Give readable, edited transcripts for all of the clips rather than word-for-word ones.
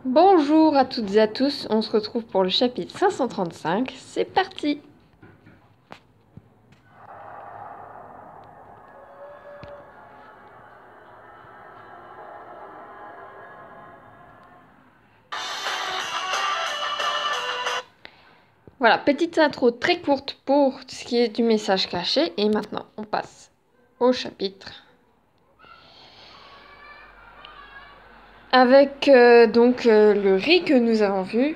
Bonjour à toutes et à tous, on se retrouve pour le chapitre 535, c'est parti! Voilà, petite intro très courte pour ce qui est du message caché, et maintenant on passe au chapitre. Avec le riz que nous avons vu,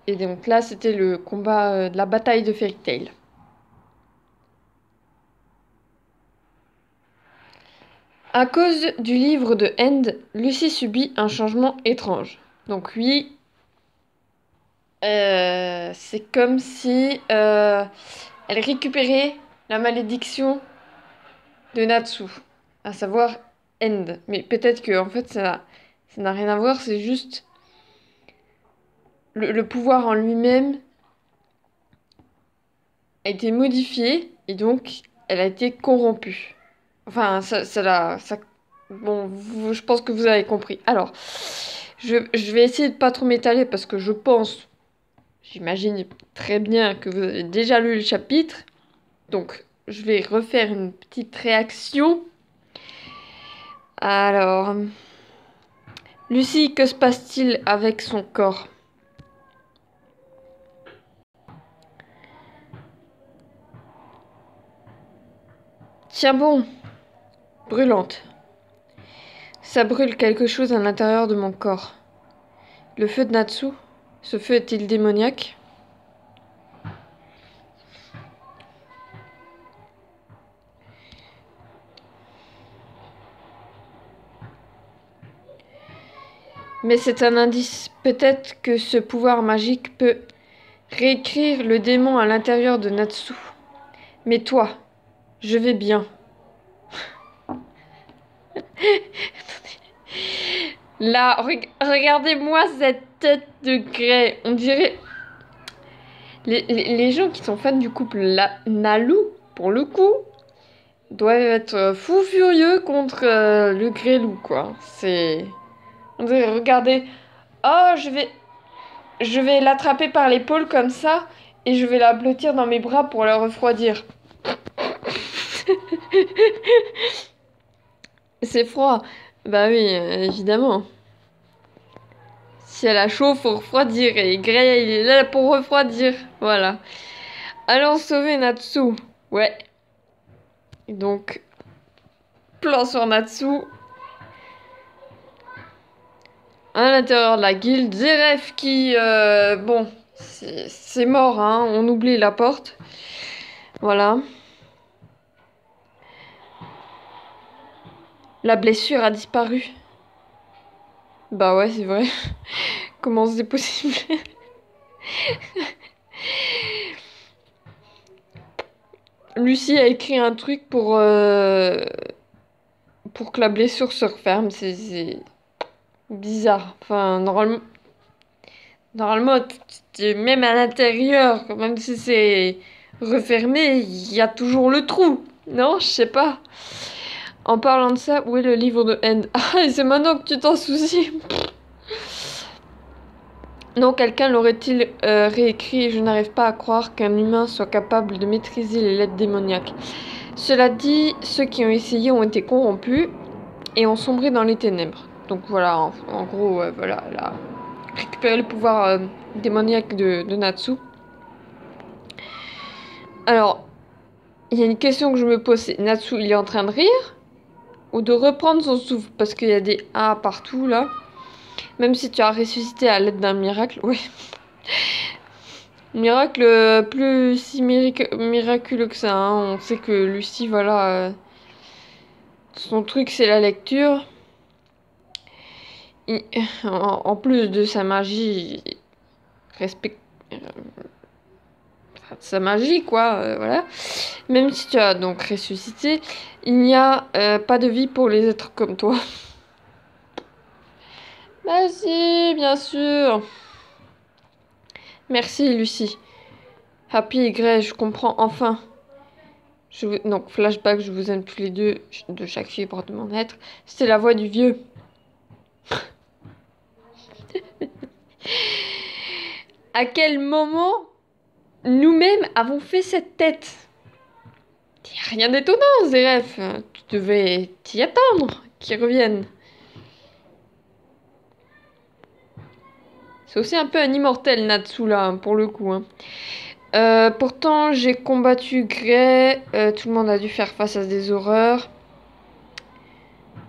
et donc là c'était le combat de la bataille de Fairy Tail. À cause du livre de End, Lucy subit un changement étrange. Donc oui, c'est comme si elle récupérait la malédiction de Natsu, à savoir End. Mais peut-être que en fait ça n'a rien à voir, c'est juste le pouvoir en lui-même a été modifié et donc elle a été corrompue. Enfin, bon, je pense que vous avez compris. Alors, je vais essayer de pas trop m'étaler parce que j'imagine très bien que vous avez déjà lu le chapitre. Donc, je vais refaire une petite réaction. Alors, Lucie, que se passe-t-il avec son corps? Tiens bon, brûlante. Ça brûle quelque chose à l'intérieur de mon corps. Le feu de Natsu? Ce feu est-il démoniaque? Mais c'est un indice. Peut-être que ce pouvoir magique peut réécrire le démon à l'intérieur de Natsu. Mais toi, je vais bien. Là, regardez-moi cette tête de Grey. On dirait... Les gens qui sont fans du couple Nalu, pour le coup, doivent être fous furieux contre le Grey-loup, quoi. C'est... On dirait, regardez... Oh, je vais l'attraper par l'épaule comme ça, et je vais la blottir dans mes bras pour la refroidir. C'est froid. Bah oui, évidemment. Si elle a chaud, faut refroidir. Et Grey, il est là pour refroidir. Voilà. Allons sauver Natsu. Ouais. Donc, plan sur Natsu. À l'intérieur de la guilde, Zeref qui... bon, c'est mort, hein. On oublie la porte. Voilà. La blessure a disparu. Bah ouais, c'est vrai. Comment c'est possible? Lucie a écrit un truc pour que la blessure se referme. C'est bizarre. Enfin, normalement, même à l'intérieur, même si c'est refermé, il y a toujours le trou. Non, je sais pas. En parlant de ça, où est le livre de End? Ah, et c'est maintenant que tu t'en soucies. Non, quelqu'un l'aurait-il réécrit? Je n'arrive pas à croire qu'un humain soit capable de maîtriser les lettres démoniaques. Cela dit, ceux qui ont essayé ont été corrompus et ont sombré dans les ténèbres. Donc voilà, en gros, voilà, elle a récupéré le pouvoir démoniaque de Natsu. Alors, il y a une question que je me pose, c'est Natsu, il est en train de rire ou de reprendre son souffle? Parce qu'il y a des A partout, là. Même si tu as ressuscité à l'aide d'un miracle, oui. Miracle plus si miraculeux que ça, hein. On sait que Lucie, voilà, son truc c'est la lecture. En plus de sa magie, respecte sa magie, quoi, voilà. Même si tu as donc ressuscité, il n'y a pas de vie pour les êtres comme toi. Bah si, bien sûr. Merci, Lucie. Happy et Grey, je comprends enfin. Donc, flashback, je vous aime tous les deux, de chaque fibre de mon être. C'est la voix du vieux. À quel moment nous-mêmes avons fait cette tête? Y a rien d'étonnant, Zeref. Tu devais t'y attendre qu'ils reviennent. C'est aussi un peu un immortel, Natsu, là, hein, pour le coup. Hein. Pourtant, j'ai combattu Grey. Tout le monde a dû faire face à des horreurs.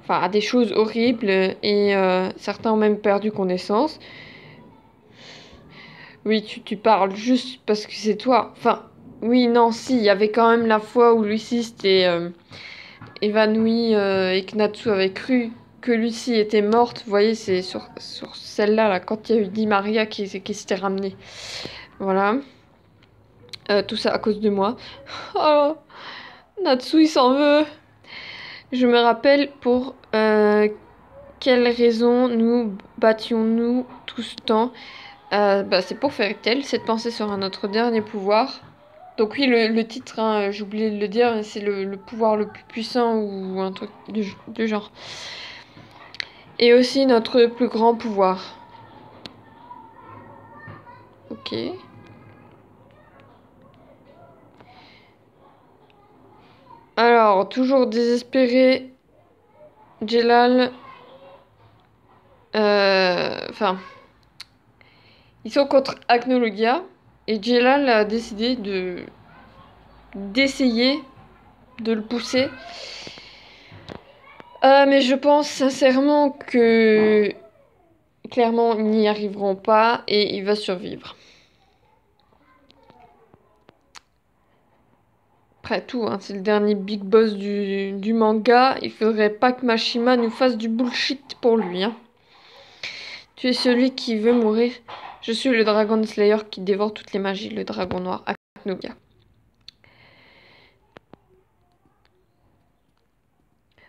Enfin, à des choses horribles. Et certains ont même perdu connaissance. Oui, tu parles juste parce que c'est toi. Enfin, oui, non, si. Il y avait quand même la fois où Lucie s'était évanouie et que Natsu avait cru que Lucie était morte. Vous voyez, c'est sur celle-là, là, quand il y a eu Di Maria qui s'était ramenée. Voilà. Tout ça à cause de moi. Oh, Natsu, il s'en veut. Je me rappelle pour quelle raison nous battions-nous tout ce temps. C'est pour Fairy Tail, cette pensée sera notre dernier pouvoir. Donc oui, le titre, hein, j'ai oublié de le dire, c'est le pouvoir le plus puissant ou un truc du genre. Et aussi notre plus grand pouvoir. Ok. Alors, toujours désespéré, Jelal... Enfin... ils sont contre Acnologia. Et Jelal a décidé d'essayer de le pousser. Mais je pense sincèrement que... Clairement, ils n'y arriveront pas et il va survivre. Après tout, hein, c'est le dernier big boss du manga. Il faudrait pas que Mashima nous fasse du bullshit pour lui. Hein. Tu es celui qui veut mourir. Je suis le Dragon Slayer qui dévore toutes les magies, le dragon noir Acnogia.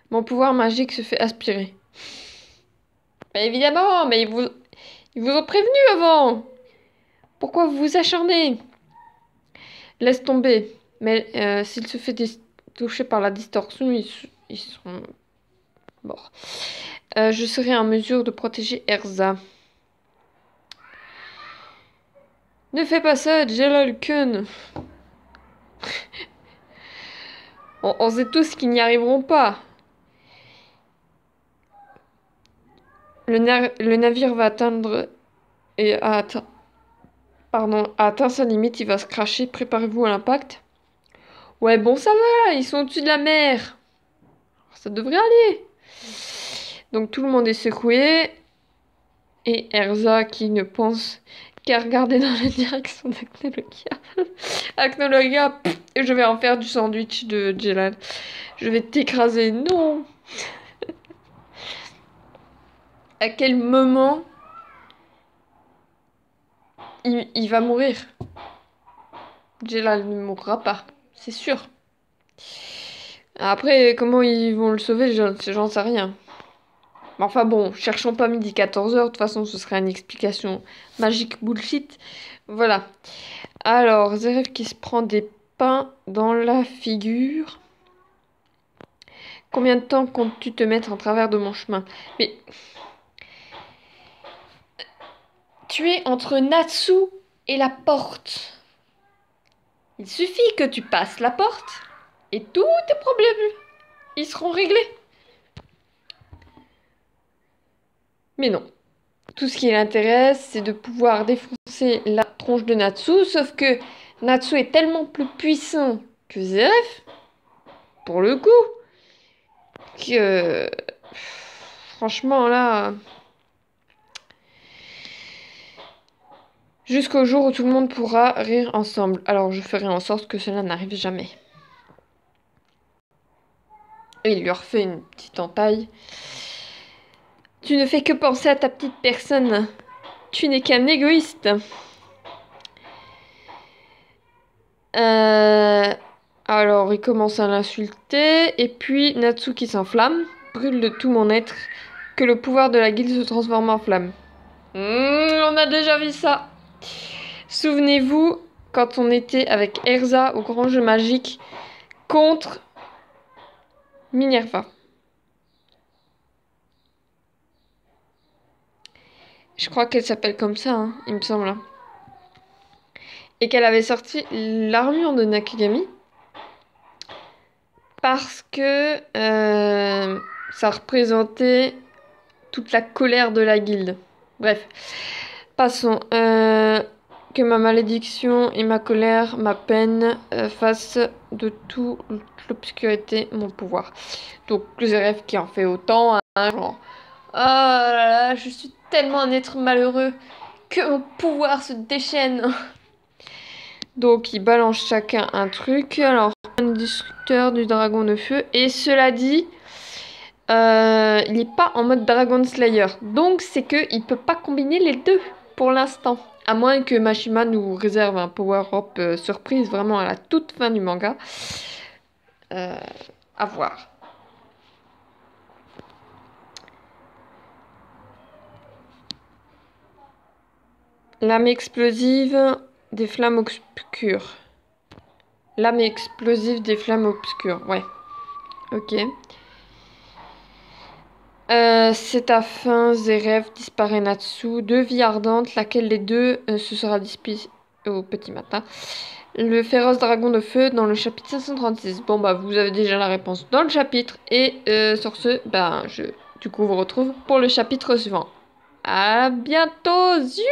Mon pouvoir magique se fait aspirer. Bah évidemment, mais ils vous ont prévenu avant. Pourquoi vous vous acharnez? Laisse tomber. Mais s'il se fait toucher par la distorsion, ils sont morts. Je serai en mesure de protéger Erza. Ne fais pas ça, Jelal-kun. On sait tous qu'ils n'y arriveront pas. Le navire va atteindre et a atteint sa limite, il va se cracher. Préparez-vous à l'impact. Ouais, bon, ça va, ils sont au-dessus de la mer. Ça devrait aller. Donc tout le monde est secoué. Et Erza qui ne pense qu'à regarder dans la direction d'Acnologia. Acnologia, je vais en faire du sandwich de Jelal. Je vais t'écraser. Non. À quel moment il va mourir? Jelal ne mourra pas, c'est sûr. Après, comment ils vont le sauver, j'en sais rien. Mais enfin bon, cherchons pas midi 14h, de toute façon ce serait une explication magique bullshit. Voilà. Alors, Zeref qui se prend des pains dans la figure. Combien de temps comptes-tu te mettre en travers de mon chemin? Mais... Tu es entre Natsu et la porte. Il suffit que tu passes la porte et tous tes problèmes, ils seront réglés. Mais non. Tout ce qui l'intéresse, c'est de pouvoir défoncer la tronche de Natsu, sauf que Natsu est tellement plus puissant que Zeref, pour le coup, que... Franchement, là... Jusqu'au jour où tout le monde pourra rire ensemble. Alors je ferai en sorte que cela n'arrive jamais. Et il lui refait une petite entaille. Tu ne fais que penser à ta petite personne. Tu n'es qu'un égoïste. Alors, il commence à l'insulter. Et puis, Natsu qui s'enflamme. Brûle de tout mon être. Que le pouvoir de la guilde se transforme en flamme. On a déjà vu ça. Souvenez-vous, quand on était avec Erza au grand jeu magique contre Minerva. Je crois qu'elle s'appelle comme ça, hein, il me semble. Et qu'elle avait sorti l'armure de Nakagami parce que ça représentait toute la colère de la guilde. Bref, passons. Que ma malédiction et ma colère, ma peine, fassent de toute l'obscurité mon pouvoir. Donc, Zeref qui en fait autant, hein, genre, oh là là, je suis tellement un être malheureux que mon pouvoir se déchaîne. Donc, ils balancent chacun un truc. Alors, un destructeur du dragon de feu. Et cela dit, il n'est pas en mode Dragon Slayer. Donc, c'est qu'il peut pas combiner les deux pour l'instant. À moins que Mashima nous réserve un power-up surprise vraiment à la toute fin du manga. À voir. Lame explosive des flammes obscures. Lame explosive des flammes obscures. Ouais. Ok. C'est ta fin, Zeref, disparaît Natsu, deux vies ardentes, laquelle des deux se sera disputée au petit matin. Le féroce dragon de feu dans le chapitre 536. Bon bah vous avez déjà la réponse dans le chapitre et sur ce, ben je du coup vous retrouve pour le chapitre suivant. À bientôt, ziou.